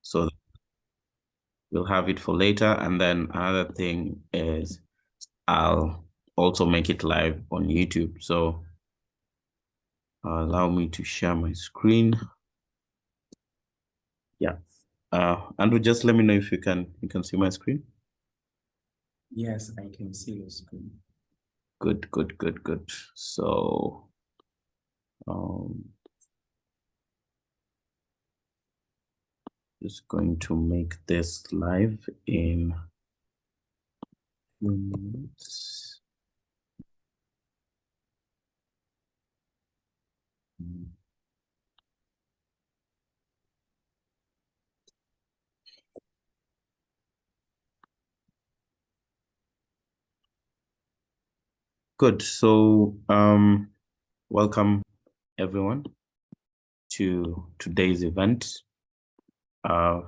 So we'll have it for later. And then another thing is I'll also make it live on YouTube. So allow me to share my screen. Yeah. Andrew, just let me know if you can see my screen. Yes, I can see your screen. Good. So just going to make this live in a few minutes. Good. So welcome everyone to today's event. Our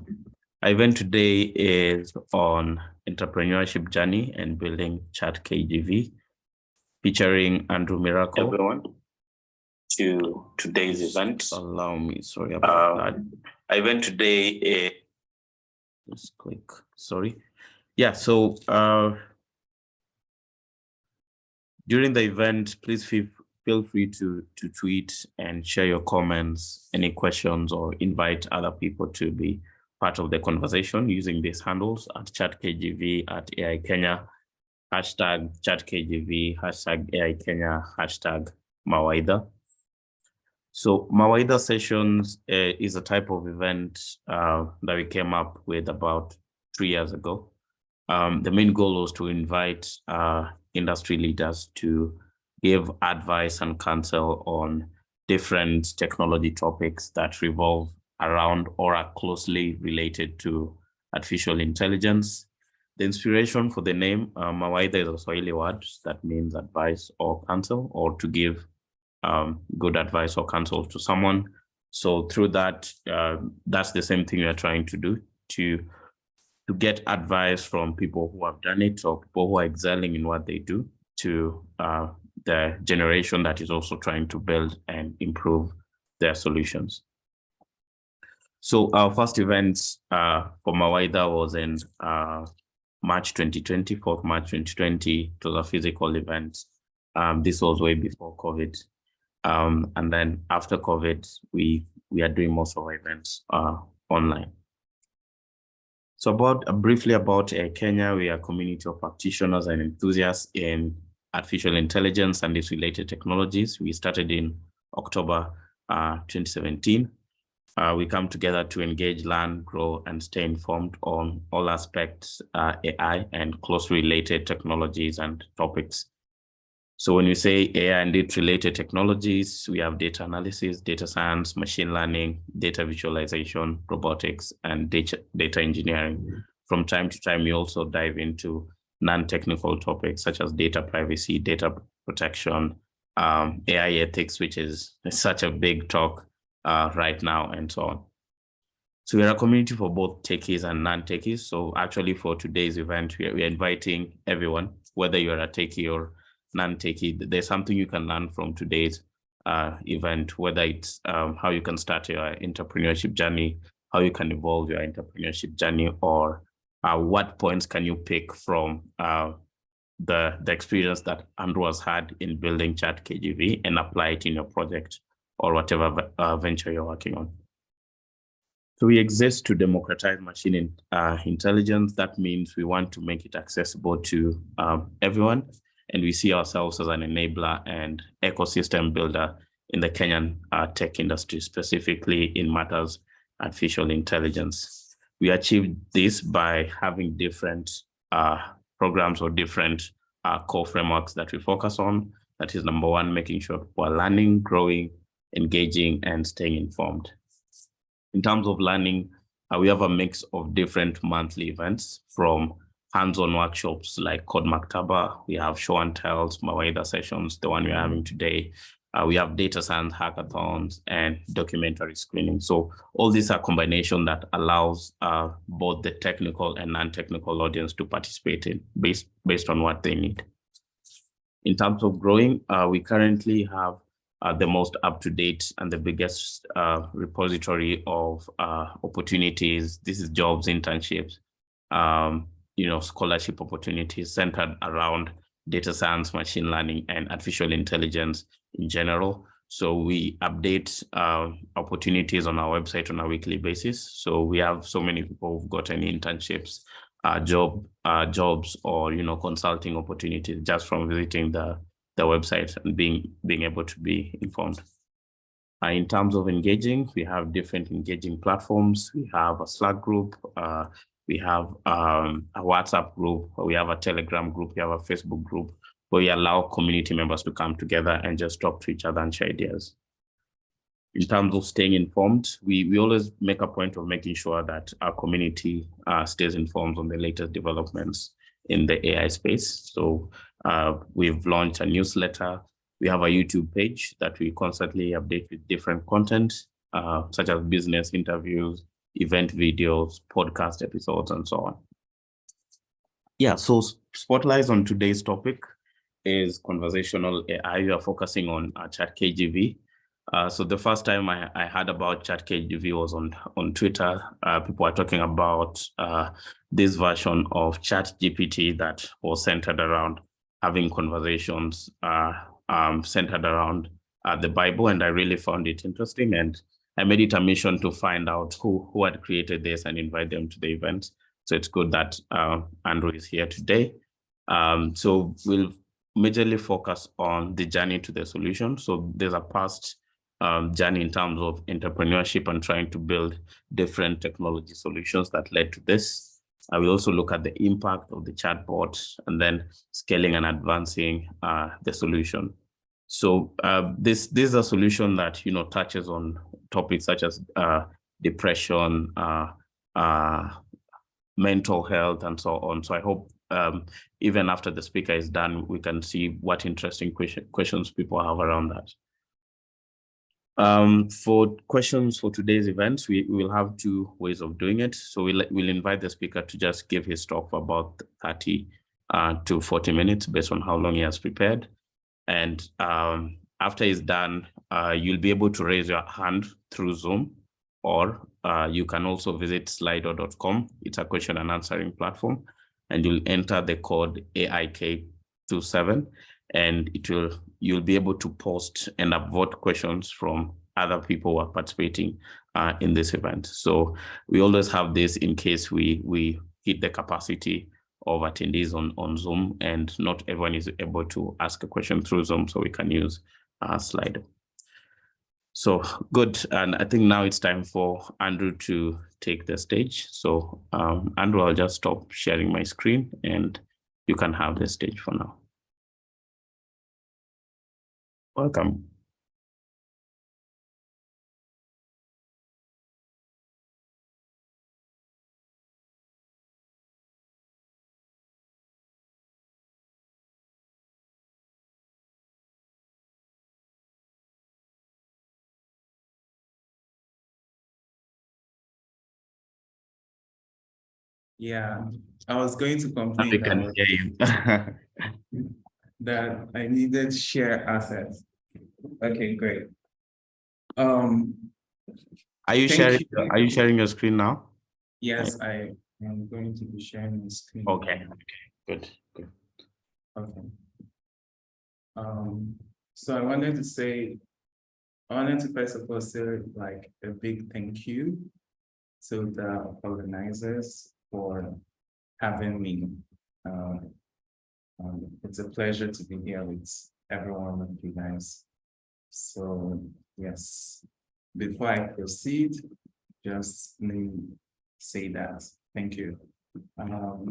event today is on entrepreneurship journey and building ChatKJV, featuring Andrew Miracle. Everyone to today's event. Allow me, sorry about that. Our event today is just click. Sorry. Yeah. So during the event, please feel free to tweet and share your comments, any questions, or invite other people to be part of the conversation using these handles at ChatKJV, at AI Kenya, hashtag ChatKJV, hashtag AI Kenya, hashtag mawAIdha. So mawAIdha sessions is a type of event that we came up with about 3 years ago. The main goal was to invite industry leaders to give advice and counsel on different technology topics that revolve around or are closely related to artificial intelligence. The inspiration for the name, mawAIdha, is a Swahili word that means advice or counsel, or to give good advice or counsel to someone. So through that, that's the same thing we are trying to do, to get advice from people who have done it or people who are excelling in what they do to the generation that is also trying to build and improve their solutions. So our first event for mawAIdha was in March 2020, 4th March 2020. It was a physical event. This was way before COVID. And then after COVID, we are doing most of our events online. So briefly about Kenya, we are a community of practitioners and enthusiasts in artificial intelligence and its related technologies. We started in October 2017. We come together to engage, learn, grow, and stay informed on all aspects AI and closely related technologies and topics. So when we say AI and its related technologies, we have data analysis, data science, machine learning, data visualization, robotics, and data engineering. From time to time, we also dive into non-technical topics such as data privacy, data protection, AI ethics, which is such a big talk right now, and so on. So we're a community for both techies and non-techies. So actually for today's event, we're inviting everyone, whether you're a techie or non-techie, there's something you can learn from today's event, whether it's how you can start your entrepreneurship journey, how you can evolve your entrepreneurship journey, or what points can you pick from the experience that Andrew has had in building ChatKJV and apply it in your project or whatever venture you're working on. So we exist to democratize machine intelligence. That means we want to make it accessible to everyone. And we see ourselves as an enabler and ecosystem builder in the Kenyan tech industry, specifically in matters artificial intelligence. We achieved this by having different programs or different core frameworks that we focus on. That is number one, making sure people are learning, growing, engaging, and staying informed. In terms of learning, we have a mix of different monthly events, from hands-on workshops like Code Maktaba. We have show and tells, mawAIdha sessions, the one we're having today. We have data science hackathons and documentary screening. So all these are combination that allows both the technical and non-technical audience to participate in based on what they need. In terms of growing, we currently have the most up-to-date and the biggest repository of opportunities. This is jobs, internships, scholarship opportunities centered around data science, machine learning, and artificial intelligence in general. So we update opportunities on our website on a weekly basis. So we have so many people who've gotten internships, jobs, or consulting opportunities just from visiting the website and being able to be informed. In terms of engaging, we have different engaging platforms. We have a Slack group. We have a WhatsApp group. We have a Telegram group. We have a Facebook group where we allow community members to come together and just talk to each other and share ideas. In terms of staying informed, we always make a point of making sure that our community stays informed on the latest developments in the AI space. So we've launched a newsletter. We have a YouTube page that we constantly update with different content, such as business interviews, event videos, podcast episodes, and so on. Yeah, so spotlights on today's topic is conversational AI. We are focusing on ChatKJV. So the first time I heard about ChatKJV was on Twitter. People are talking about this version of ChatGPT that was centered around having conversations centered around the Bible, and I really found it interesting. And I made it a mission to find out who had created this and invite them to the event. So it's good that Andrew is here today. So we'll majorly focus on the journey to the solution. So there's a past journey in terms of entrepreneurship and trying to build different technology solutions that led to this. I will also look at the impact of the chatbot and then scaling and advancing the solution. So this is a solution that touches on topics such as depression, mental health, and so on. So I hope even after the speaker is done, we can see what interesting questions people have around that. For questions for today's events, we will have two ways of doing it. So we'll invite the speaker to just give his talk for about 30 to 40 minutes based on how long he has prepared. And after he's done, you'll be able to raise your hand through Zoom, or you can also visit slido.com. It's a question and answering platform, and you'll enter the code AIK27, and you'll be able to post and upvote questions from other people who are participating in this event. So we always have this in case we hit the capacity of attendees on Zoom, and not everyone is able to ask a question through Zoom, so we can use Slido. So good, and I think now it's time for Andrew to take the stage. So Andrew, I'll just stop sharing my screen and you can have the stage for now. Welcome. Yeah, I was going to complain that I needed share assets. Okay, great. Are you sharing your screen now? Yes, I am going to be sharing my screen. Okay, good. Okay. So I wanted to first of all say like a big thank you to the organizers for having me. It's a pleasure to be here with everyone of you guys. So yes, before I proceed, just let me say that. Thank you. I'll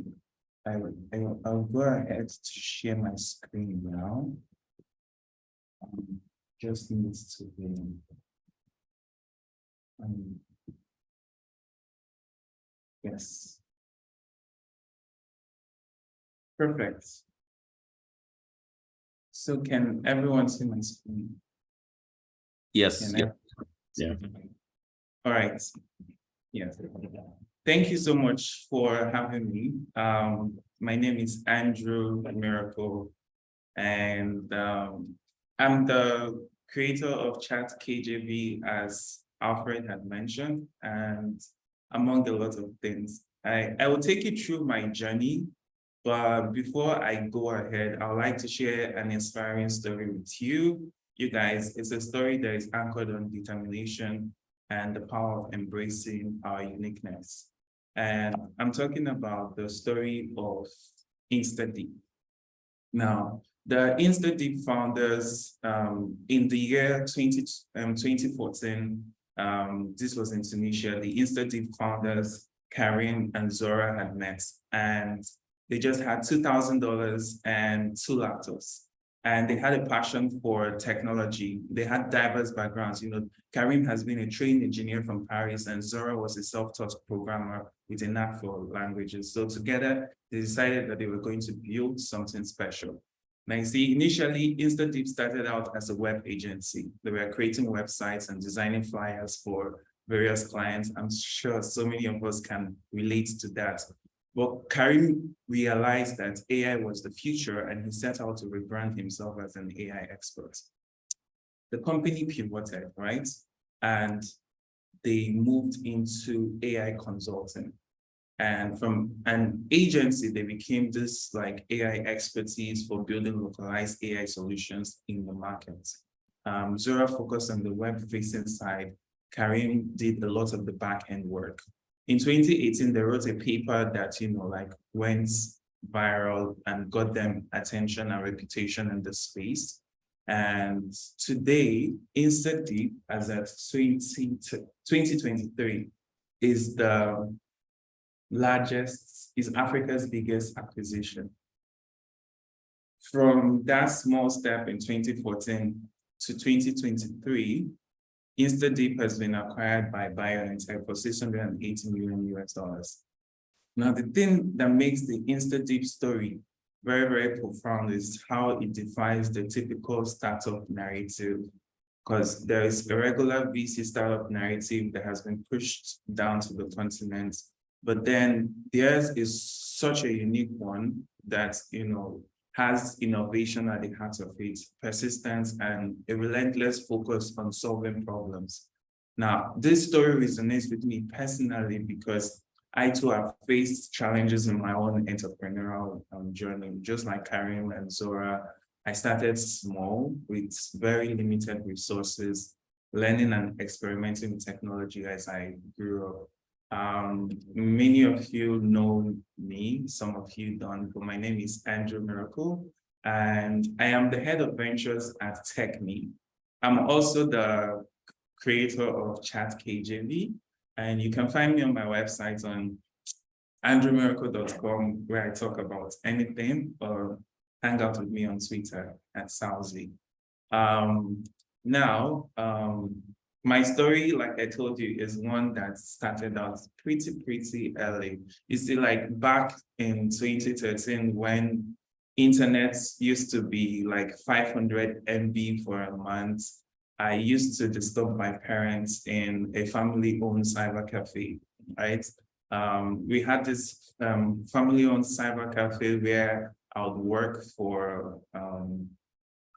go ahead to share my screen now. Just needs to be. Yes. Perfect. So can everyone see my screen? Yes. Yeah. All right. Yes. Thank you so much for having me. My name is Andrew Miracle, and I'm the creator of ChatKJV, as Alfred had mentioned, and among a lot of things. I will take you through my journey, but before I go ahead, I would like to share an inspiring story with you. You guys, it's a story that is anchored on determination and the power of embracing our uniqueness. And I'm talking about the story of InstaDeep. Now, the InstaDeep founders, in the year 2014, this was in Tunisia, the InstaDeep founders, Karim and Zora, had met, and they just had $2,000 and 2 laptops. And they had a passion for technology. They had diverse backgrounds. You know, Karim has been a trained engineer from Paris, and Zora was a self-taught programmer with a knack for languages. So together, they decided that they were going to build something special. Now, you see, initially, InstaDeep started out as a web agency. They were creating websites and designing flyers for various clients. I'm sure so many of us can relate to that. But Karim realized that AI was the future, and he set out to rebrand himself as an AI expert. The company pivoted, right? And they moved into AI consulting. And from an agency, they became this like AI expertise for building localized AI solutions in the market. Zora focused on the web-facing side. Karim did a lot of the back-end work. In 2018, they wrote a paper that, you know, like went viral and got them attention and reputation in the space. And today, InstaDeep, as at 2023, is the largest, is Africa's biggest acquisition. From that small step in 2014 to 2023, InstaDeep has been acquired by BioNTech for $680 million US. Now, the thing that makes the InstaDeep story very, very profound is how it defies the typical startup narrative, because there is a regular VC startup narrative that has been pushed down to the continent. But then theirs is such a unique one that, you know, has innovation at the heart of it, persistence, and a relentless focus on solving problems. Now, this story resonates with me personally because I too have faced challenges in my own entrepreneurial journey. Just like Karim and Zora, I started small with very limited resources, learning and experimenting with technology as I grew up. Many of you know me, some of you don't, but my name is Andrew Miracle, and I am the head of ventures at TechMe. I'm also the creator of ChatKJV, and you can find me on my website on andrewmiracle.com, where I talk about anything, or hang out with me on Twitter at Salzy. My story, like I told you, is one that started out pretty early. You see, like back in 2013, when internet used to be like 500 MB for a month, I used to disturb my parents in a family-owned cyber cafe, right? We had this family-owned cyber cafe where I would work for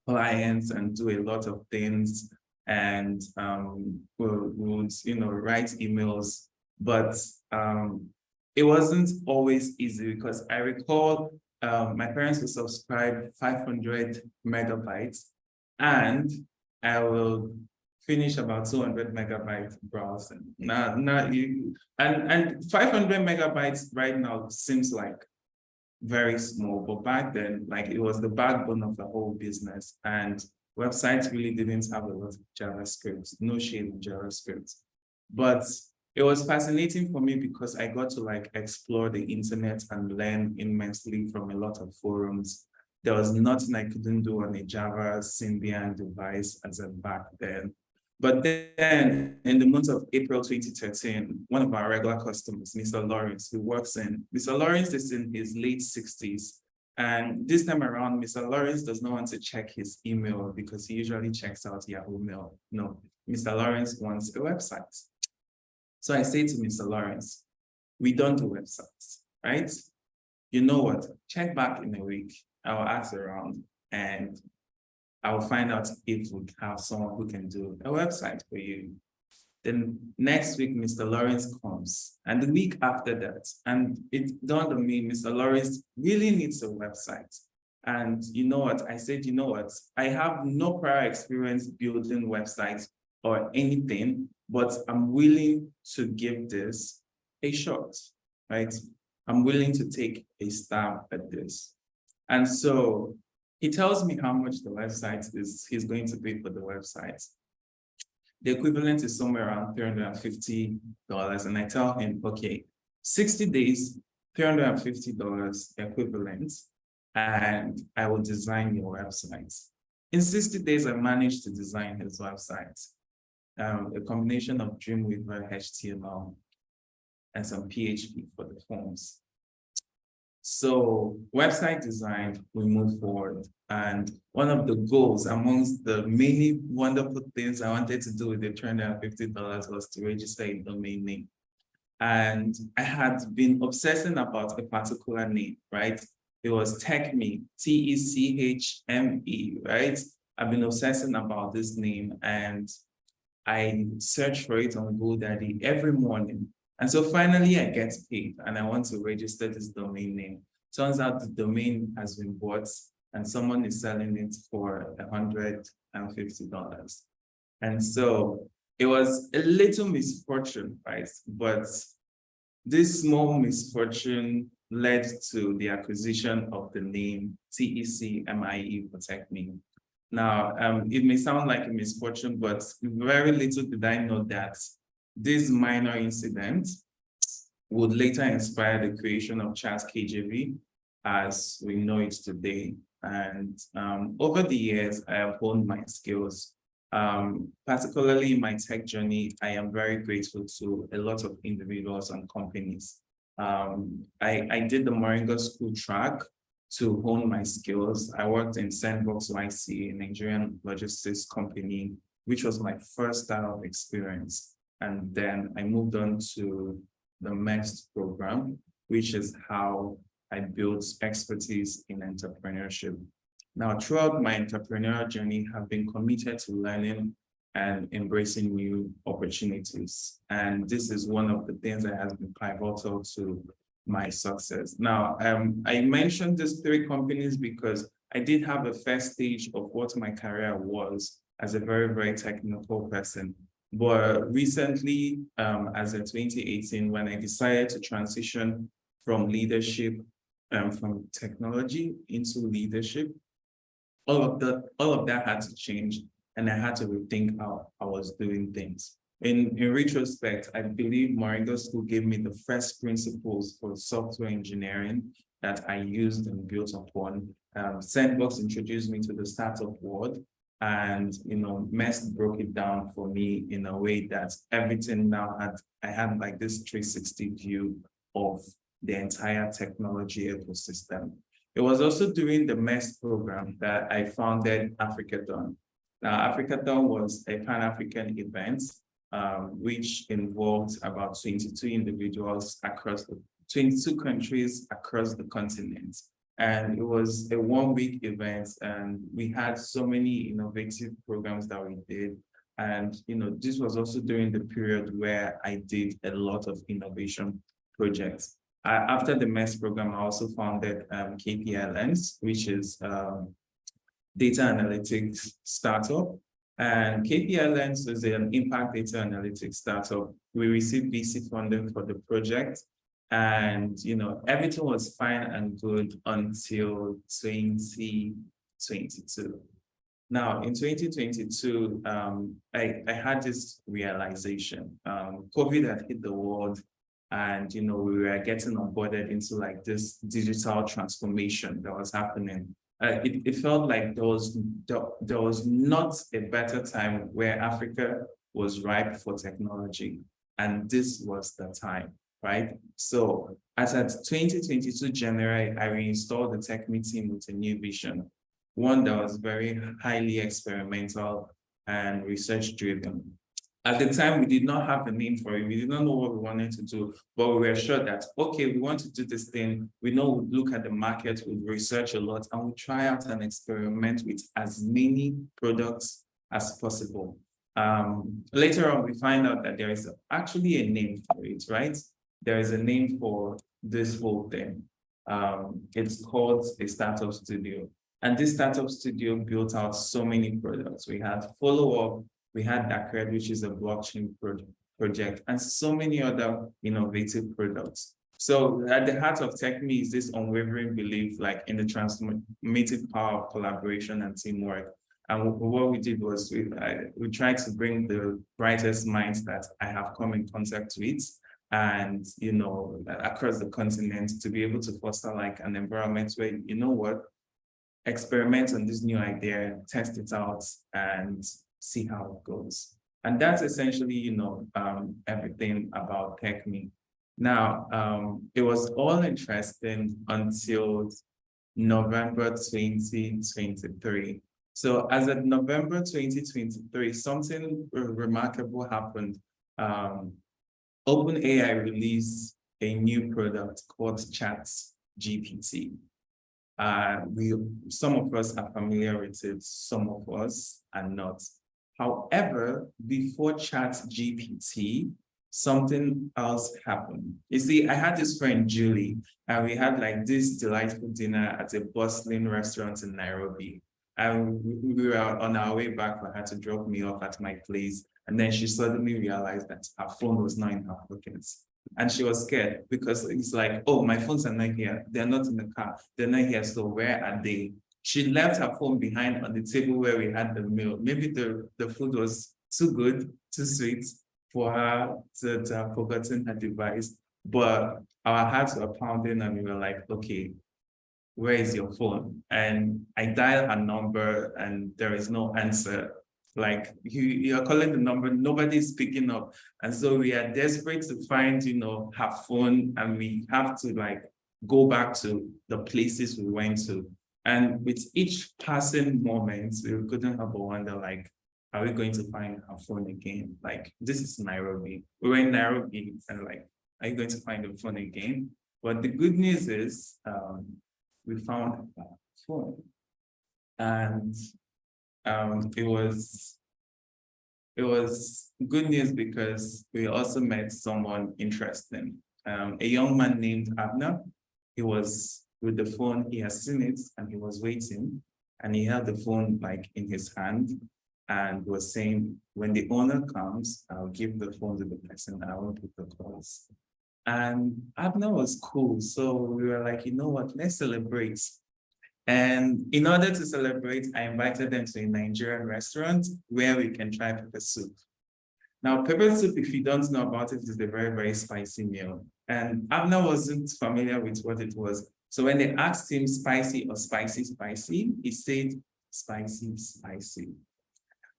clients and do a lot of things, and would, you know, write emails, but it wasn't always easy, because I recall my parents would subscribe 500 megabytes, and I will finish about 200 megabyte browsing. And 500 megabytes right now seems like very small, but back then, like, it was the backbone of the whole business, and websites really didn't have a lot of JavaScript, no shade in JavaScript. But it was fascinating for me because I got to like explore the internet and learn immensely from a lot of forums. There was nothing I couldn't do on a Java Symbian device as of back then. But then in the month of April 2013, one of our regular customers, Mr. Lawrence, Mr. Lawrence is in his late 60s. And this time around, Mr. Lawrence does not want to check his email because he usually checks out Yahoo Mail. No, Mr. Lawrence wants a website. So I say to Mr. Lawrence, we don't do websites, right? You know what? Check back in a week. I'll ask around. And I'll find out if we have someone who can do a website for you. Then next week, Mr. Lawrence comes, and the week after that, and it dawned on me, Mr. Lawrence really needs a website. And you know what? I said, you know what? I have no prior experience building websites or anything, but I'm willing to give this a shot, right? I'm willing to take a stab at this. And so he tells me how much the website is, he's going to pay for the website. The equivalent is somewhere around $350. And I tell him, okay, 60 days, $350 equivalent, and I will design your website. In 60 days, I managed to design his website, a combination of Dreamweaver, HTML, and some PHP for the forms. So website design, we move forward. And one of the goals amongst the many wonderful things I wanted to do with the $350 was to register a domain name. And I had been obsessing about a particular name, right? It was TechMe, TECHME, right? I've been obsessing about this name, and I search for it on GoDaddy every morning. And so finally I get paid and I want to register this domain name. Turns out the domain has been bought and someone is selling it for $150. And so it was a little misfortune, right? But this small misfortune led to the acquisition of the name TECMIE for TechMe. Now, it may sound like a misfortune, but very little did I know that this minor incident would later inspire the creation of ChatKJV as we know it today. And over the years, I have honed my skills. Particularly in my tech journey, I am very grateful to a lot of individuals and companies. I did the mawAIdha school track to hone my skills. I worked in Sandbox YC, a Nigerian logistics company, which was my first startup experience. And then I moved on to the MEST program, which is how I built expertise in entrepreneurship. Now, throughout my entrepreneurial journey, I've been committed to learning and embracing new opportunities. And this is one of the things that has been pivotal to my success. Now, I mentioned these three companies because I did have a first stage of what my career was as a very, very technical person. But recently, as of 2018, when I decided to transition from leadership, from technology into leadership, all of that had to change, and I had to rethink how I was doing things. In retrospect, I believe mawAIdha School gave me the first principles for software engineering that I used and built upon. Sandbox introduced me to the startup world, and MEST broke it down for me in a way that everything now I had like this 360 view of the entire technology ecosystem. It was also during the MEST program that I founded Africathon. Now, Africathon was a Pan-African event, which involved about 22 individuals across 22 countries across the continent. And it was a one-week event, and we had so many innovative programs that we did. And this was also during the period where I did a lot of innovation projects. After the MEST program, I also founded KPI Lens, which is data analytics startup. And KPI Lens is an impact data analytics startup. We received VC funding for the project. And everything was fine and good until 2022. Now, in 2022, I had this realization. COVID had hit the world, and we were getting onboarded into like this digital transformation that was happening. It felt like there was not a better time where Africa was ripe for technology, and this was the time. Right? So as at 2022 January, I reinstalled the TechMe team with a new vision, one that was very highly experimental and research driven. At the time, we did not have a name for it. We did not know what we wanted to do, but we were sure that, okay, we want to do this thing. We know we look at the market, we research a lot, and we try out and experiment with as many products as possible. Later on, we find out that there is actually a name for it, right? There is a name for this whole thing. It's called a startup studio. And this startup studio built out so many products. We had follow-up, we had Dakred, which is a blockchain project, and so many other innovative products. So at the heart of TechMe is this unwavering belief, like in the transformative power of collaboration and teamwork. And what we did was we tried to bring the brightest minds that I have come in contact with, and across the continent, to be able to foster like an environment where, experiment on this new idea, test it out, and see how it goes. And that's essentially, everything about TechMe. Now, it was all interesting until November 2023. So as of November 2023, something remarkable happened. OpenAI released a new product called ChatGPT. Some of us are familiar with it, some of us are not. However, before ChatGPT, something else happened. You see, I had this friend, Julie, and we had like this delightful dinner at a bustling restaurant in Nairobi. And we were on our way back for her to drop me off at my place. And then she suddenly realized that her phone was not in her pockets. And she was scared because it's like, oh, my phones are not here. They're not in the car. They're not here. So where are they? She left her phone behind on the table where we had the meal. Maybe the food was too good, too sweet for her to have forgotten her device. But our hearts were pounding and we were like, okay, where is your phone? And I dialed her number and there is no answer. Like you're calling the number, nobody's picking up. And so we are desperate to find, her phone, and we have to like go back to the places we went to. And with each passing moment, we couldn't help but wonder, like, are we going to find our phone again? Like, this is Nairobi. We were in Nairobi and like, are you going to find the phone again? But the good news is we found our phone. And it was good news because we also met someone interesting. A young man named Abner. He was with the phone, he has seen it and he was waiting, and he held the phone like in his hand and was saying, when the owner comes, I'll give the phone to the person and I won't pick the calls. And Abner was cool. So we were like, you know what, let's celebrate. And in order to celebrate, I invited them to a Nigerian restaurant where we can try pepper soup. Now, pepper soup, if you don't know about it, is a very, very spicy meal. And Abner wasn't familiar with what it was. So when they asked him spicy or spicy, he said spicy, spicy.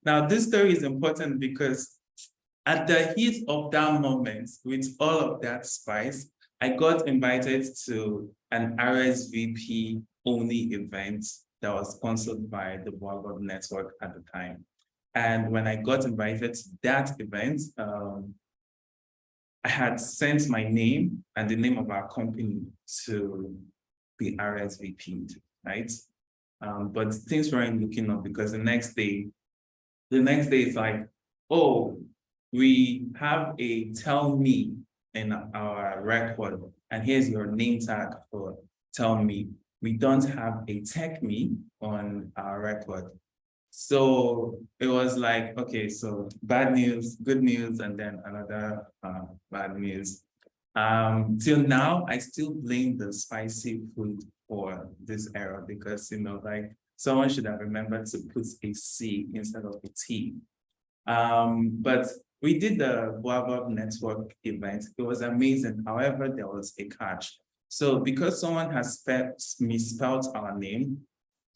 Now, this story is important because at the heat of that moment, with all of that spice, I got invited to an RSVP only event that was sponsored by the revolve network at the time. And when I got invited to that event, I had sent my name and the name of our company to be RSVP'd, right? But things weren't looking up because the next day it's like, oh, we have a tell me in our record, and here's your name tag for tell me. We don't have a tech me on our record. So it was like, okay, so bad news, good news, and then another bad news. Till now, I still blame the spicy food for this error because, like someone should have remembered to put a C instead of a T. But we did the revolve network event. It was amazing. However, there was a catch. So because someone has misspelled our name,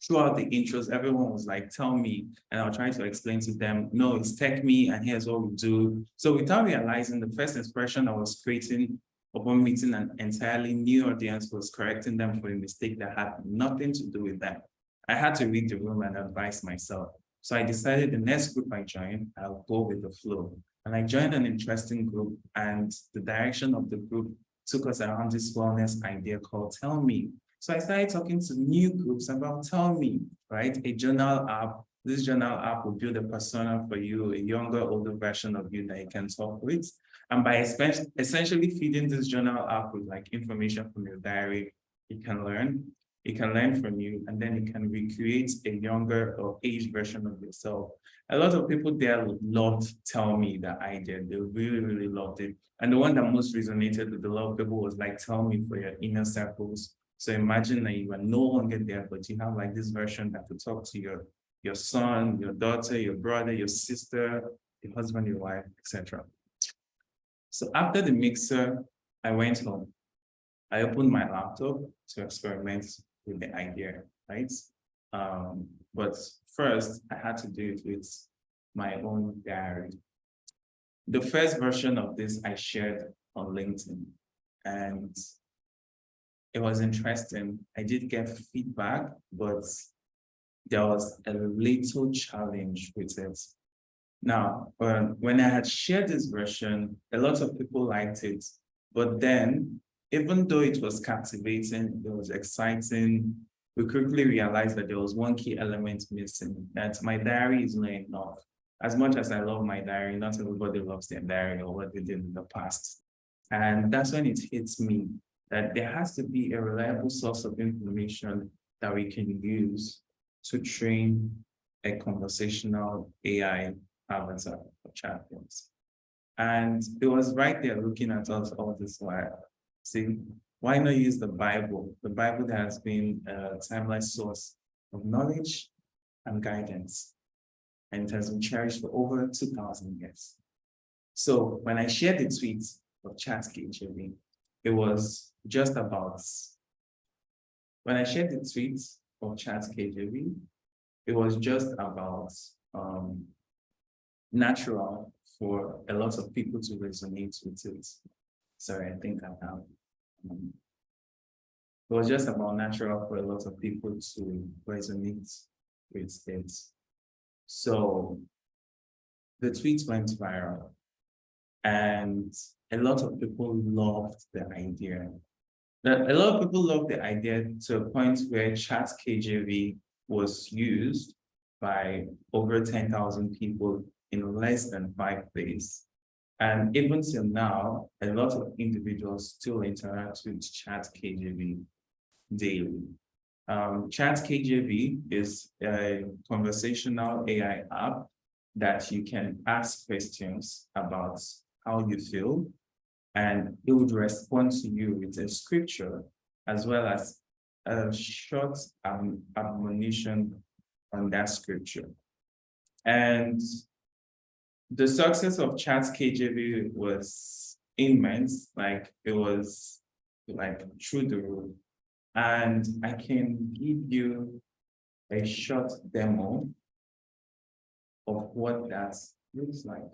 throughout the intros, everyone was like, tell me, and I'll try to explain to them, no, it's tech me, and here's what we do. So without realizing, the first expression I was creating upon meeting an entirely new audience was correcting them for a mistake that had nothing to do with them. I had to read the room and advise myself. So I decided the next group I joined, I'll go with the flow. And I joined an interesting group, and the direction of the group took us around this wellness idea called Tell Me. So I started talking to new groups about Tell Me, right? A journal app. This journal app will build a persona for you, a younger, older version of you that you can talk with. And by essentially feeding this journal app with like information from your diary, it can learn from you, and then it can recreate a younger or aged version of yourself. A lot of people there loved Tell Me that idea. They really, really loved it. And the one that most resonated with a lot of people was like, tell me for your inner circles. So imagine that you are no longer there, but you have like this version that will talk to your son, your daughter, your brother, your sister, your husband, your wife, etc. So after the mixer, I went home. I opened my laptop to experiment with the idea, right? But first, I had to do it with my own diary. The first version of this I shared on LinkedIn, and it was interesting. I did get feedback, but there was a little challenge with it. Now, when I had shared this version, a lot of people liked it, but then even though it was captivating, it was exciting, we quickly realized that there was one key element missing, that my diary is not enough. As much as I love my diary, not everybody loves their diary or what they did in the past. And that's when it hits me that there has to be a reliable source of information that we can use to train a conversational AI avatar for chatbots. And it was right there looking at us all this while. See, why not use the Bible? The Bible that has been a timeless source of knowledge and guidance. And it has been cherished for over 2,000 years. So when I shared the tweet of ChatKJV, it was just about, when I shared the tweet of ChatKJV, it was just about natural for a lot of people to resonate with it. Sorry, I think I have. It was just about natural for a lot of people to resonate with it. So the tweet went viral, and a lot of people loved the idea. A lot of people loved the idea to a point where ChatKJV was used by over 10,000 people in less than 5 days. And even till now, a lot of individuals still interact with ChatKJV daily. ChatKJV is a conversational AI app that you can ask questions about how you feel, and it would respond to you with a scripture as well as a short admonition on that scripture. And the success of ChatKJV was immense, like it was like through the roof. And I can give you a short demo of what that looks like.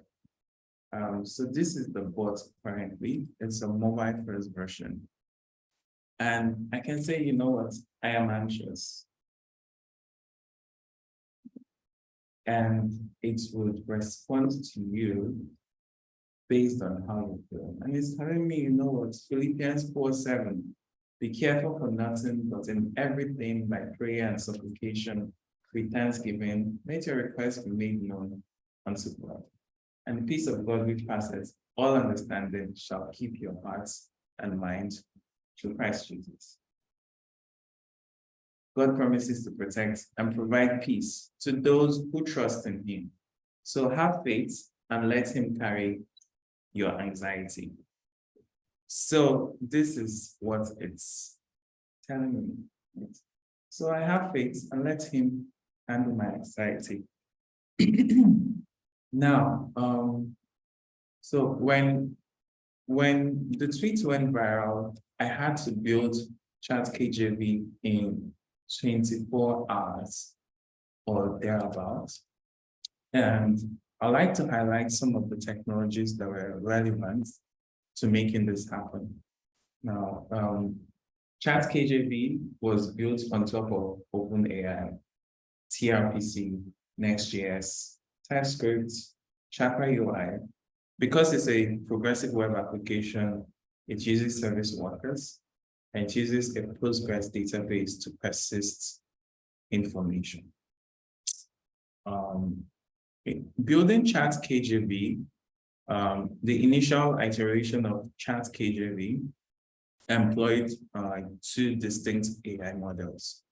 So this is the bot currently. It's a mobile first version. And I can say, you know what, I am anxious. And it would respond to you based on how you feel. And it's telling me, you know what, Philippians 4:7, be careful for nothing, but in everything by prayer and supplication, with thanksgiving, let your requests be made known unto God. And the peace of God which passes all understanding shall keep your hearts and minds through Christ Jesus. God promises to protect and provide peace to those who trust in him. So have faith and let him carry your anxiety. So this is what it's telling me. So I have faith and let him handle my anxiety. Now, so when the tweet went viral, I had to build ChatKJV in 24 hours or thereabouts. And I'd like to highlight some of the technologies that were relevant to making this happen. Now, ChatKJV was built on top of OpenAI, TRPC, Next.js, TypeScript, Chakra UI, because it's a progressive web application, it uses service workers and it uses a Postgres database to persist information. Building ChatKJV, the initial iteration of ChatKJV employed two distinct AI models.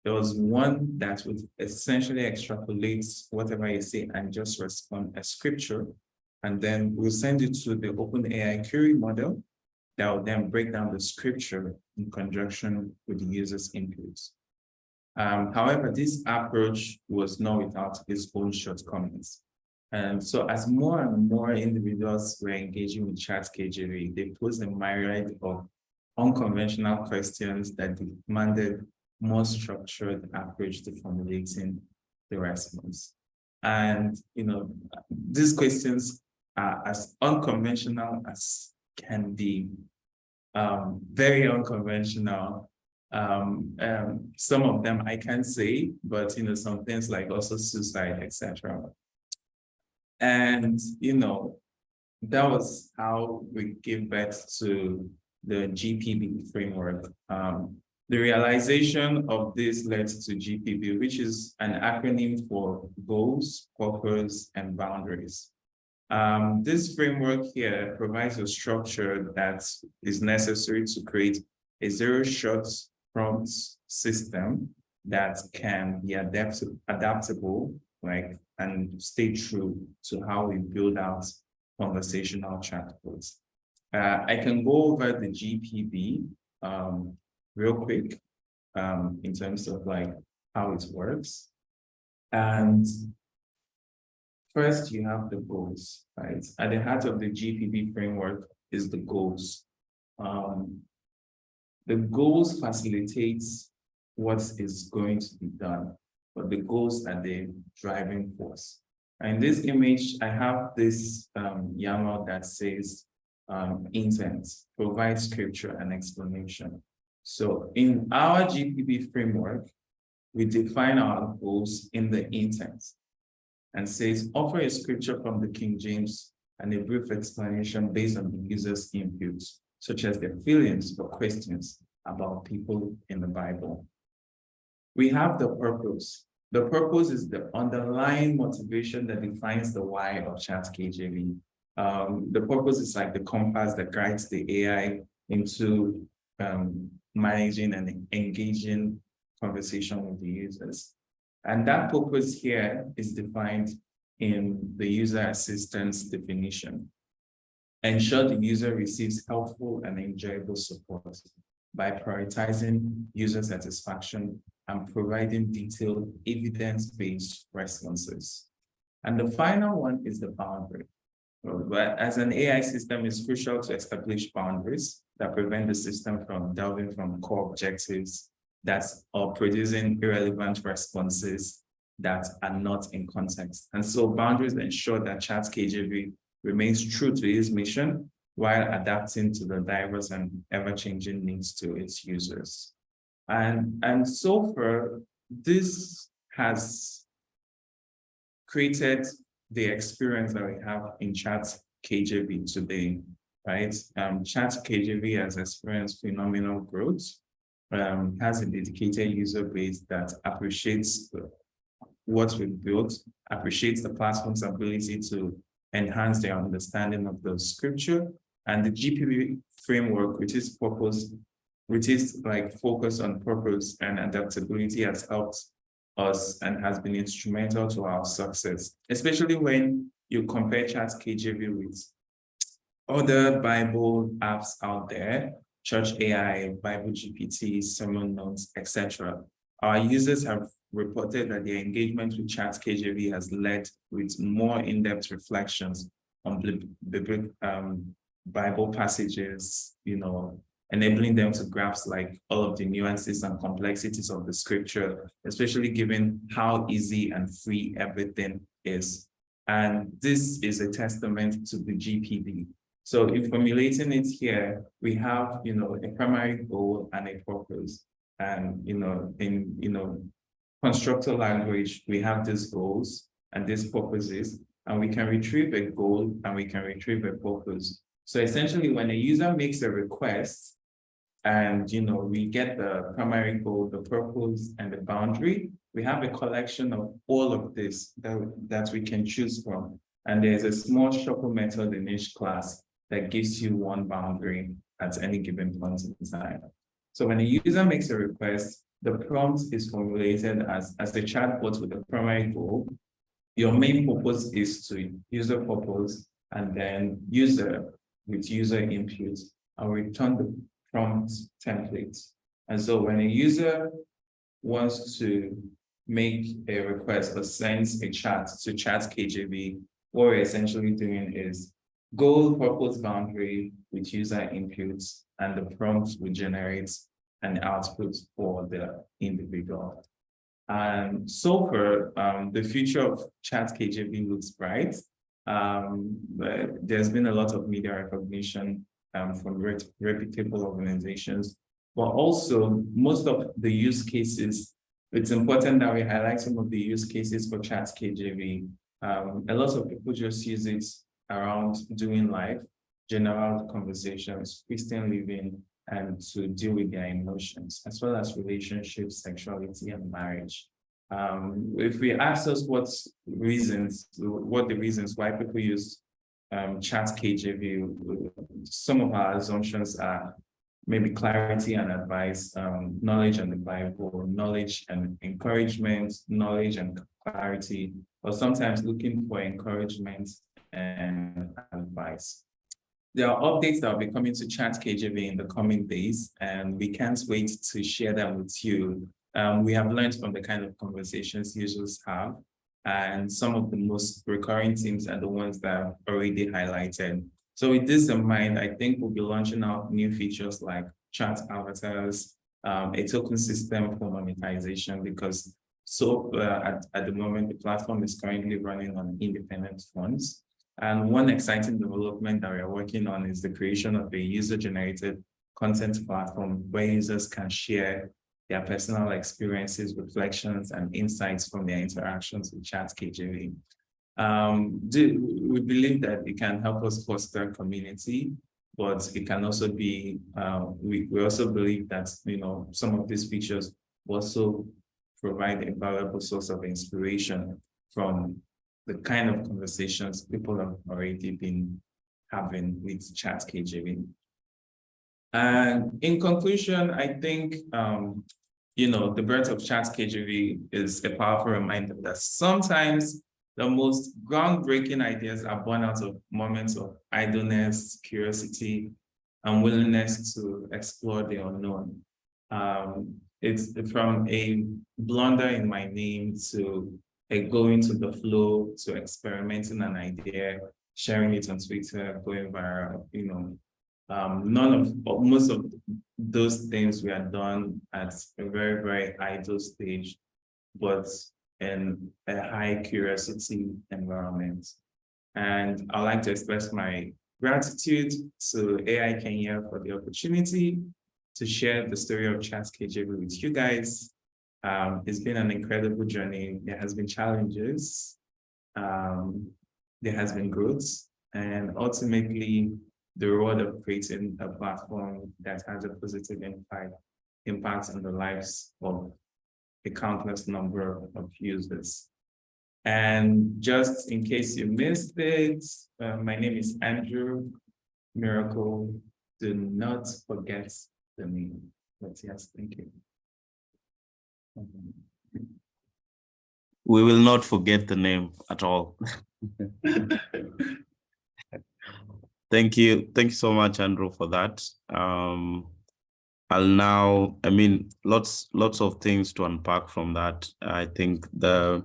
There was one that would essentially extrapolate whatever you say and just respond as scripture. And then we'll send it to the OpenAI query model that will then break down the scripture in conjunction with the user's inputs. However, this approach was not without its own shortcomings. And so as more and more individuals were engaging with ChatKJV, they posed a myriad of unconventional questions that demanded more structured approach to formulating the response. And, these questions are as unconventional as can be, very unconventional. Some of them I can't say, but, some things like also suicide, etc. And, that was how we gave birth to the GPB framework. The realization of this led to GPB, which is an acronym for goals, purpose, and boundaries. This framework here provides a structure that is necessary to create a zero-shot prompt system that can be adaptable, and stay true to how we build out conversational chatbots. I can go over the GPB real quick in terms of how it works. And first, you have the goals, right? At the heart of the GPB framework is the goals. The goals facilitate what is going to be done, but the goals are the driving force. In this image, I have this YAML that says intent, provide scripture and explanation. So in our GPB framework, we define our goals in the intent and says, offer a scripture from the King James and a brief explanation based on the user's inputs, such as their feelings or questions about people in the Bible. We have the purpose. The purpose is the underlying motivation that defines the why of ChatKJV. The purpose is like the compass that guides the AI into managing and engaging conversation with the users. And that purpose here is defined in the user assistance definition. Ensure the user receives helpful and enjoyable support by prioritizing user satisfaction and providing detailed evidence-based responses. And the final one is the boundary. But as an AI system, it's crucial to establish boundaries that prevent the system from delving from core objectives or producing irrelevant responses that are not in context. And so boundaries ensure that ChatKJV remains true to its mission while adapting to the diverse and ever-changing needs to its users. And so far, this has created the experience that we have in ChatKJV today, right? ChatKJV has experienced phenomenal growth, has a dedicated user base that appreciates what we've built, appreciates the platform's ability to enhance their understanding of the scripture, and the GPB framework, which is focused on purpose and adaptability, has helped us and has been instrumental to our success, especially when you compare ChatKJV with other Bible apps out there, Church AI, Bible GPT, Sermon Notes, etc. Our users have reported that their engagement with ChatKJV has led with more in-depth reflections on Bible passages, enabling them to grasp all of the nuances and complexities of the scripture, especially given how easy and free everything is. And this is a testament to the GPB. So in formulating it here, we have, a primary goal and a purpose. And, in constructor language, we have these goals and these purposes. and we can retrieve a goal, and we can retrieve a purpose. So essentially, when a user makes a request, and we get the primary goal, the purpose, and the boundary, we have a collection of all of this that we can choose from. And there's a small shuffle method in each class that gives you one boundary at any given point in time. So when a user makes a request, the prompt is formulated as a chatbot with a primary goal. Your main purpose is to user purpose, and then user with user input, and return the prompt template. And so when a user wants to make a request or sends a chat to ChatKJV, what we're essentially doing is goal, purpose, boundary with user inputs, and the prompt will generate an output for the individual. And so far, the future of ChatKJV looks bright. But there's been a lot of media recognition from reputable organizations, but also most of the use cases. It's important that we highlight some of the use cases for ChatKJV. A lot of people just use it around doing life, general conversations, Christian living, and to deal with their emotions, as well as relationships, sexuality, and marriage. If we ask us what the reasons why people use ChatKJV, some of our assumptions are maybe clarity and advice, knowledge and the Bible, knowledge and encouragement, knowledge and clarity, or sometimes looking for encouragement and advice. There are updates that will be coming to ChatKJV in the coming days, and we can't wait to share them with you. We have learned from the kind of conversations users have, and some of the most recurring themes are the ones that I've already highlighted. So with this in mind, I think we'll be launching out new features like chat avatars, a token system for monetization, because at the moment, the platform is currently running on independent funds. And one exciting development that we are working on is the creation of a user-generated content platform where users can share their personal experiences, reflections, and insights from their interactions with ChatKJV. We believe that it can help us foster community, but it can also be, we also believe that, some of these features also provide a valuable source of inspiration from the kind of conversations people have already been having with ChatKJV. And in conclusion, I think, the birth of ChatKJV is a powerful reminder that sometimes the most groundbreaking ideas are born out of moments of idleness, curiosity, and willingness to explore the unknown. It's from a blunder in my name to a going to the flow, to experimenting an idea, sharing it on Twitter, going viral, most of those things we are done at a very, very idle stage, but in a high curiosity environment. And I'd like to express my gratitude to AI Kenya for the opportunity to share the story of ChatKJV with you guys. It's been an incredible journey. There has been challenges, there has been growth, and ultimately the reward of creating a platform that has a positive impact on the lives of a countless number of users. And just in case you missed it, my name is Andrew Miracle. Do not forget the name. But yes, thank you. We will not forget the name at all. Thank you so much, Andrew, for that. I'll now, lots of things to unpack from that. I think the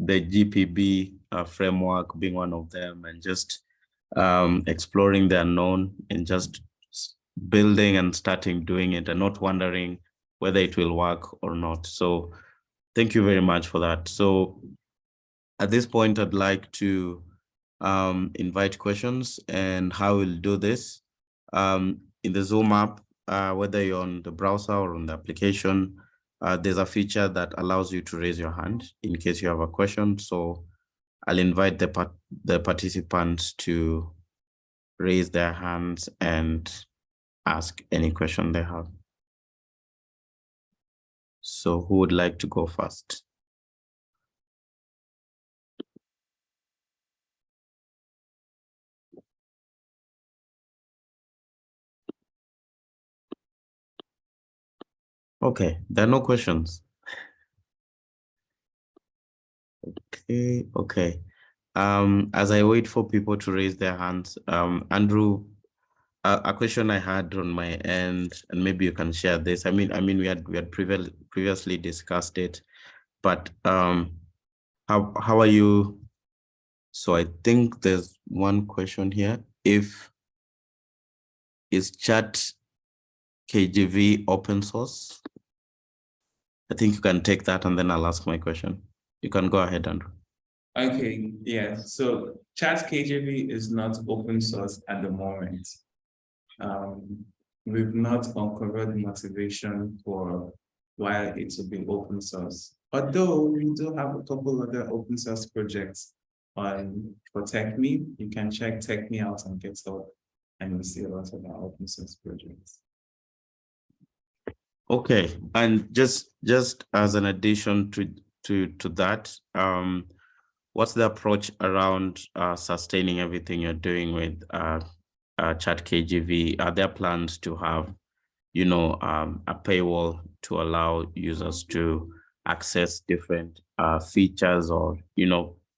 GPB framework being one of them, and just exploring the unknown and just building and starting doing it and not wondering whether it will work or not. So thank you very much for that. So at this point, I'd like to invite questions, and how we'll do this. In the Zoom app, whether you're on the browser or on the application, there's a feature that allows you to raise your hand in case you have a question. So I'll invite the participants to raise their hands and ask any question they have. So who would like to go first? Okay, there are no questions. Okay. As I wait for people to raise their hands, Andrew, a question I had on my end, and maybe you can share this. I mean, we had previously discussed it, but how are you? So I think there's one question here. Is ChatKJV open source? I think you can take that and then I'll ask my question. You can go ahead, Andrew. Okay, yeah. So ChatKJV is not open source at the moment. We've not uncovered motivation for why it will be open source. Although we do have a couple other open source projects for TechMe. You can check TechMe out on GitHub and you'll see a lot of our open source projects. Okay, and just as an addition to that, what's the approach around sustaining everything you're doing with ChatKJV? Are there plans to have, a paywall to allow users to access different features, or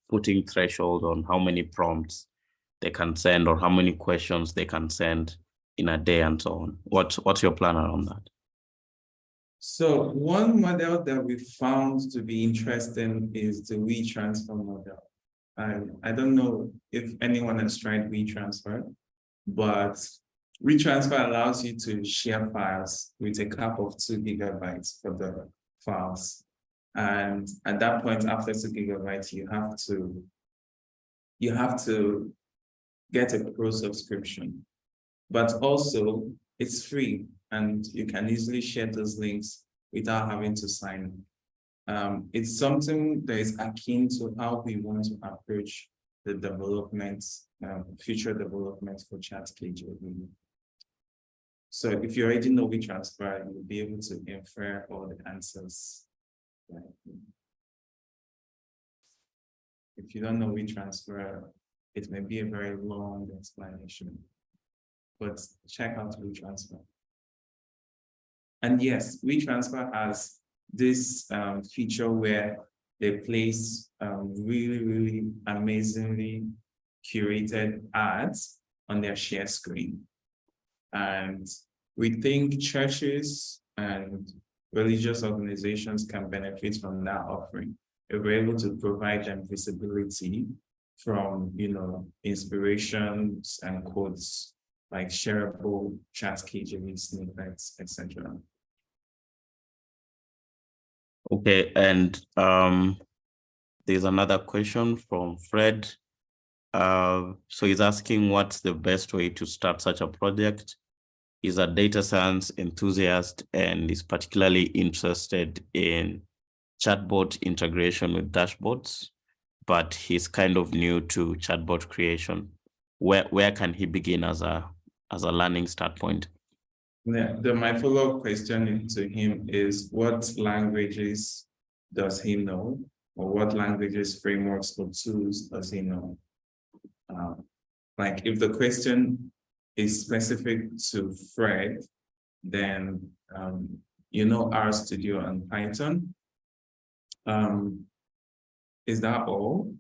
putting threshold on how many prompts they can send or how many questions they can send in a day and so on? What's your plan around that? So one model that we found to be interesting is the WeTransfer model. I don't know if anyone has tried WeTransfer, but WeTransfer allows you to share files with a cap of 2 gigabytes for the files. And at that point, after 2 gigabytes, you have to get a pro subscription. But also, it's free, and you can easily share those links without having to sign in. It's something that is akin to how we want to approach the development, future development for ChatKJV. So if you already know WeTransfer, you'll be able to infer all the answers. If you don't know WeTransfer, it may be a very long explanation, but check out WeTransfer. And yes, WeTransfer has this feature where they place really, really amazingly curated ads on their share screen. And we think churches and religious organizations can benefit from that offering if we're able to provide them visibility from, inspirations and quotes like shareable ChatKJV snippets, etc. Okay, and there's another question from Fred. So he's asking, what's the best way to start such a project? He's a data science enthusiast and is particularly interested in chatbot integration with dashboards, but he's kind of new to chatbot creation. Where can he begin as a learning start point? Yeah, my follow-up question to him is, what languages does he know? Or what languages, frameworks, or tools does he know? Like if the question is specific to Fred, then RStudio and Python. Is that all?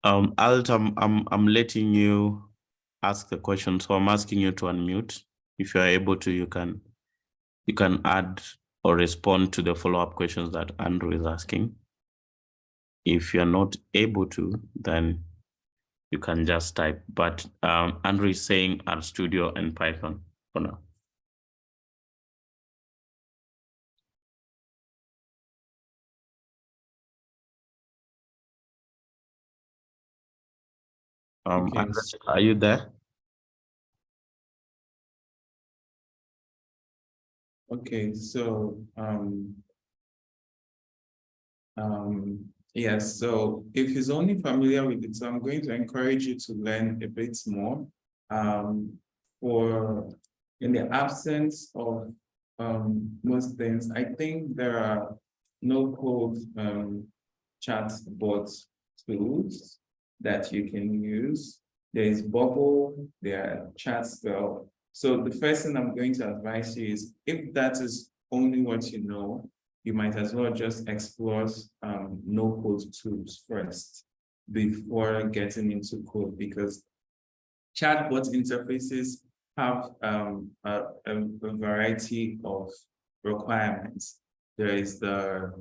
Alt, I'm letting you ask the question, so I'm asking you to unmute. If you are able to, you can add or respond to the follow-up questions that Andrew is asking. If you're not able to, then you can just type. But Andrew is saying RStudio and Python for now. Okay. Andrew, are you there? Okay, so Yes, so if he's only familiar with it, so I'm going to encourage you to learn a bit more. For in the absence of most things, I think there are no code chatbot tools that you can use. There is Bubble, there are Chatspell. So the first thing I'm going to advise you is if that is only what you know, you might as well just explore no-code tools first before getting into code, because chatbot interfaces have a variety of requirements. There is the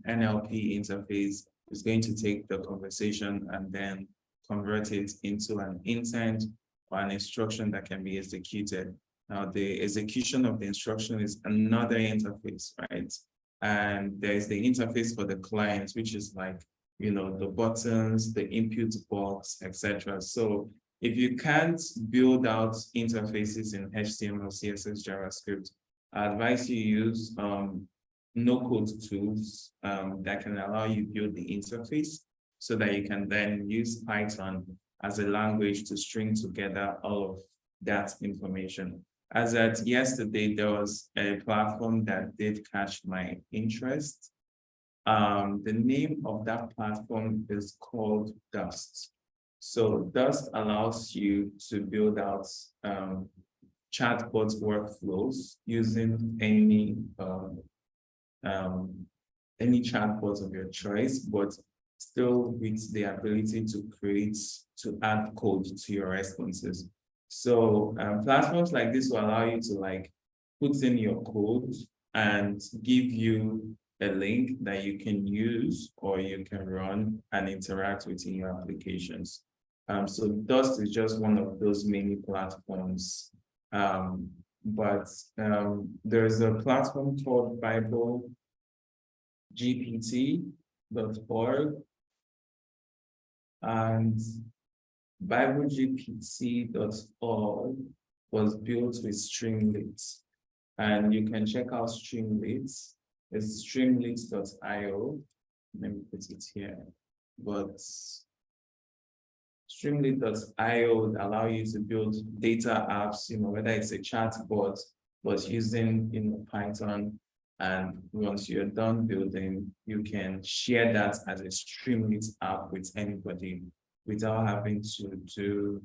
NLP interface. It's going to take the conversation and then convert it into an intent or an instruction that can be executed. Now, the execution of the instruction is another interface, right? And there's the interface for the client, which is like, you know, the buttons, the input box, etc. So if you can't build out interfaces in HTML, CSS, JavaScript, I advise you use no-code tools that can allow you to build the interface so that you can then use Python as a language to string together all of that information. As at yesterday, there was a platform that did catch my interest. The name of that platform is called Dust. So Dust allows you to build out chatbot workflows using any chatbot of your choice, but still with the ability to add code to your responses. So platforms like this will allow you to like put in your code and give you a link that you can use or you can run and interact with in your applications. So Dust is just one of those many platforms. But there's a platform called BibleGPT.org, and BibleGPT.org was built with Streamlit, and you can check out Streamlit. It's streamlit.io. Let me put it here. But Streamlit.io would allow you to build data apps, you know, whether it's a chatbot, but using Python. And once you're done building, you can share that as a Streamlit app with anybody without having to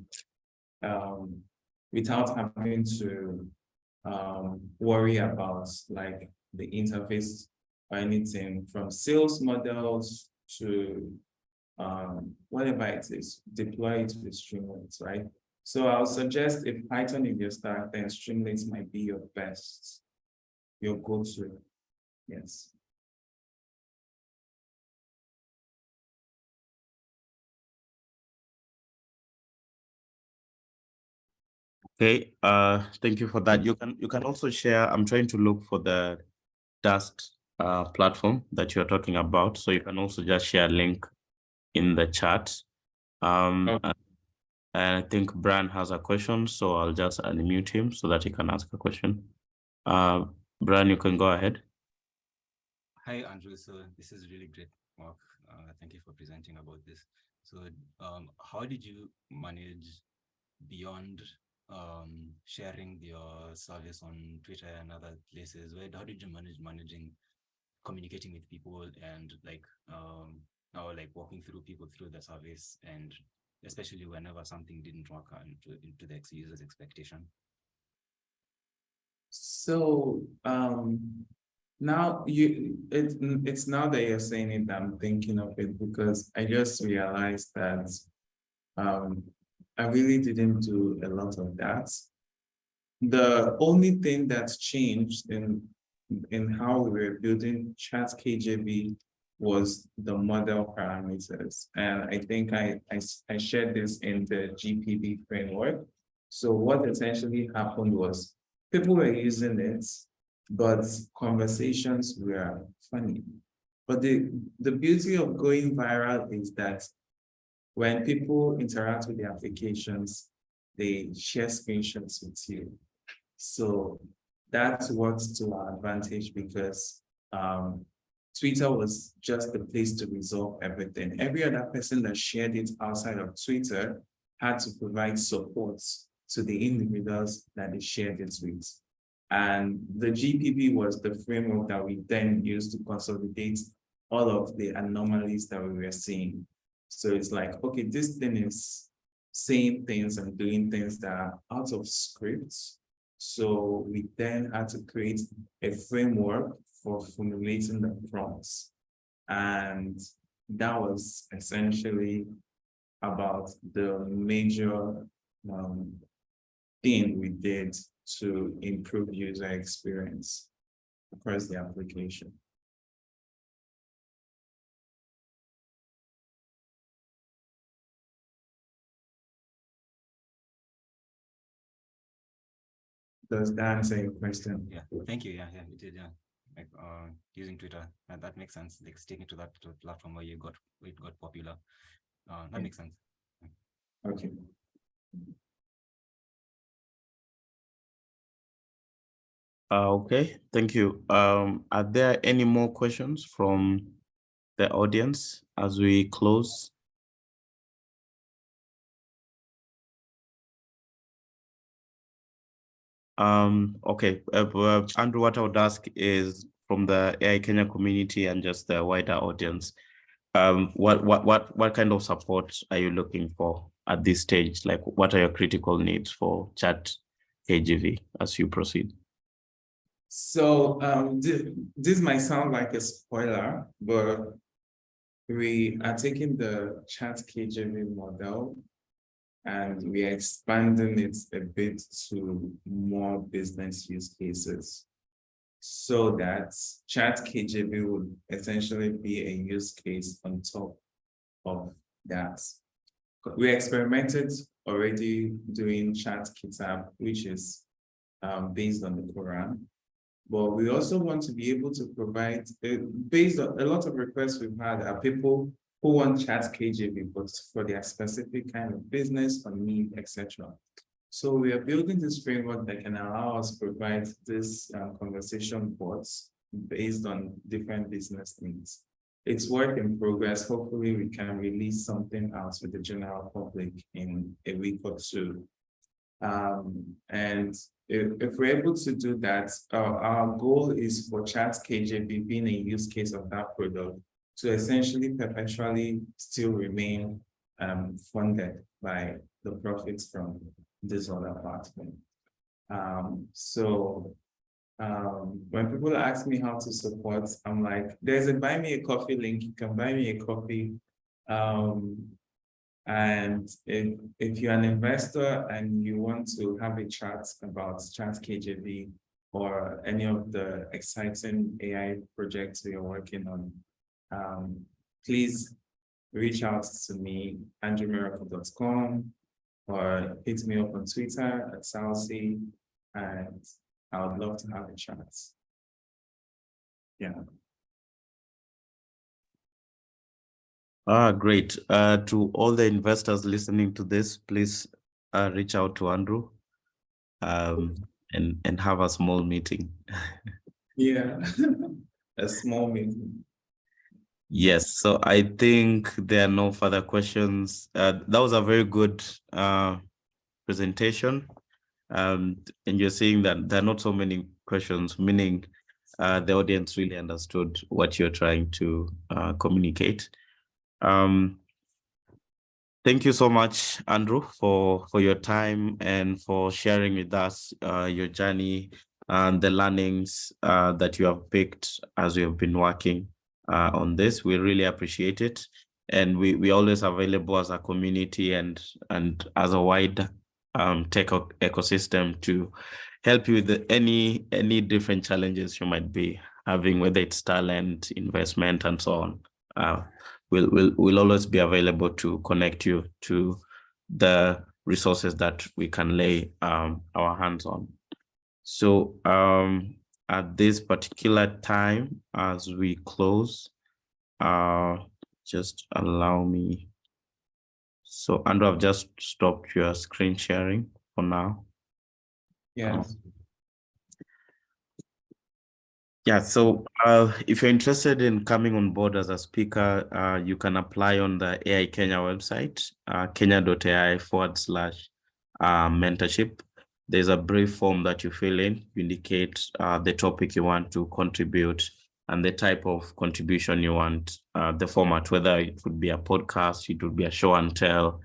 worry about like the interface or anything, from sales models to whatever it is, deploy it with Streamlit, right? So I'll suggest if Python is your start, then Streamlit might be your best, your go-to. Yes. Okay, thank you for that. You can also share. I'm trying to look for the Dust platform that you're talking about. So you can also just share a link in the chat. And I think Brian has a question, so I'll just unmute him so that he can ask a question. Brian, you can go ahead. Hi, Andrew. So this is really great work. Thank you for presenting about this. So how did you manage beyond sharing your service on Twitter and other places? How did you managing communicating with people and like walking through people through the service, and especially whenever something didn't work into the user's expectation? So now it's now that you're saying it, I'm thinking of it, because I just realized that I really didn't do a lot of that. The only thing that's changed in how we were building ChatKJV was the model parameters. And I think I shared this in the GPV framework. So what essentially happened was people were using it, but conversations were funny. But the beauty of going viral is that when people interact with the applications, they share screenshots with you. So that works to our advantage, because Twitter was just the place to resolve everything. Every other person that shared it outside of Twitter had to provide support to the individuals that they shared it with. And the GPP was the framework that we then used to consolidate all of the anomalies that we were seeing. So it's like, okay, this thing is saying things and doing things that are out of scripts. So we then had to create a framework for formulating the prompts. And that was essentially about the major thing we did to improve user experience across the application. Does that answer your question? Yeah, thank you. Yeah, you did. Yeah, like using Twitter, that makes sense. Like sticking to that platform where it got popular. That makes sense. Okay. Okay, thank you. Are there any more questions from the audience as we close? Okay, Andrew, what I would ask is from the AI Kenya community and just the wider audience, what kind of support are you looking for at this stage? Like, what are your critical needs for ChatKJV as you proceed? So this might sound like a spoiler, but we are taking the ChatKJV model and we are expanding it a bit to more business use cases so that ChatKJV would essentially be a use case on top of that. We experimented already doing ChatKitab, which is based on the Quran. But we also want to be able to provide, based on a lot of requests we've had, are people who want ChatKJV, but for their specific kind of business or need, etc. So we are building this framework that can allow us to provide this conversation bots based on different business needs. It's work in progress. Hopefully we can release something else with the general public in a week or two. And if we're able to do that, our goal is for ChatKJV being a use case of that product to essentially perpetually still remain funded by the profits from this other platform. When people ask me how to support, I'm like, there's a buy me a coffee link. You can buy me a coffee. And if you're an investor and you want to have a chat about ChatKJV or any of the exciting AI projects we are working on, please reach out to me, andrewmiracle.com, or hit me up on Twitter at Salsi, and I would love to have a chat. Yeah. Great. To all the investors listening to this, please reach out to Andrew and have a small meeting. Yeah, a small meeting. Yes, so I think there are no further questions. That was a very good presentation. And you're seeing that there are not so many questions, meaning the audience really understood what you're trying to communicate. Thank you so much, Andrew, for your time and for sharing with us your journey and the learnings that you have picked as you have been working on this. We really appreciate it. And we always available as a community and as a wide tech ecosystem to help you with any different challenges you might be having, whether it's talent, investment, and so on. We'll always be available to connect you to the resources that we can lay our hands on. So at this particular time, as we close, just allow me. So Andrew, I've just stopped your screen sharing for now. Yeah. Yeah, so if you're interested in coming on board as a speaker, you can apply on the AI Kenya website, kenya.ai/mentorship. There's a brief form that you fill in, you indicate the topic you want to contribute and the type of contribution you want, the format, whether it would be a podcast, it would be a show and tell,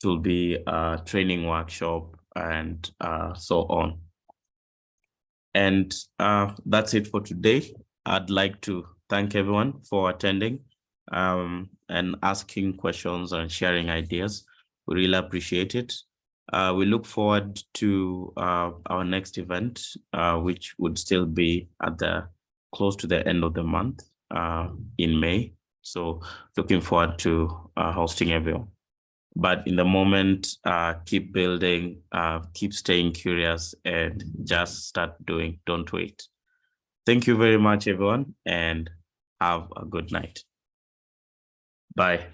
it will be a training workshop, and so on. And that's it for today. I'd like to thank everyone for attending and asking questions and sharing ideas. We really appreciate it. We look forward to our next event, which would still be at the close to the end of the month in May. So looking forward to hosting everyone. But in the moment, keep building, keep staying curious, and just start doing. Don't wait. Thank you very much, everyone, and have a good night. Bye.